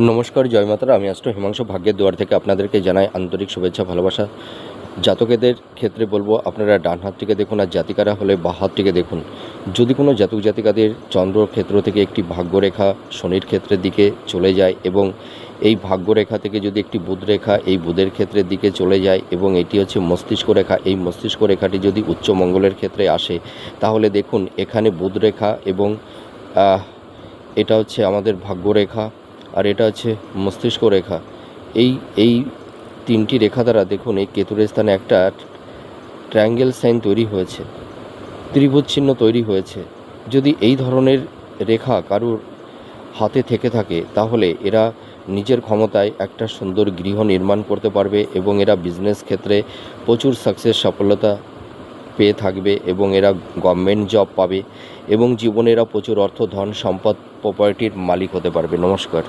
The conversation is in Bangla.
নমস্কার, জয় মাতারা। আমি অ্যাস্ট্রো হিমাংশু ভাগ্যের দুয়ার থেকে আপনাদেরকে জানাই আন্তরিক শুভেচ্ছা, ভালোবাসা। জাতকেদের ক্ষেত্রে বলবো আপনারা ডান হাতটিকে দেখুন, আর জাতিকারা হলে বাঁ হাতটিকে দেখুন। যদি কোনো জাতক জাতিকাদের চন্দ্র ক্ষেত্র থেকে একটি ভাগ্যরেখা শনির ক্ষেত্রের দিকে চলে যায় এবং এই ভাগ্যরেখা থেকে যদি একটি বুধ রেখা এই বুধের ক্ষেত্রের দিকে চলে যায় এবং এটি হচ্ছে মস্তিষ্ক রেখা, এই মস্তিষ্ক রেখাটি যদি উচ্চ মঙ্গলের ক্ষেত্রে আসে, তাহলে দেখুন এখানে বুধ রেখা এবং এটা হচ্ছে আমাদের ভাগ্যরেখা, আর এটা হচ্ছে মস্তিষ্ক রেখা। এই এই তিনটি রেখা দ্বারা দেখুন এই কেতুর স্থানে একটা ট্রায়াঙ্গেল সাইন তৈরি হয়েছে, ত্রিভুজ চিহ্ন তৈরি হয়েছে। যদি এই ধরনের রেখা কারুর হাতে থেকে থাকে তাহলে এরা নিজের ক্ষমতায় একটা সুন্দর গৃহ নির্মাণ করতে পারবে এবং এরা বিজনেস ক্ষেত্রে প্রচুর সফলতা পেয়ে থাকবে এবং এরা গভর্নমেন্ট জব পাবে এবং জীবনে এরা প্রচুর অর্থ, ধন, সম্পদ, প্রপার্টির মালিক হতে পারবে। নমস্কার।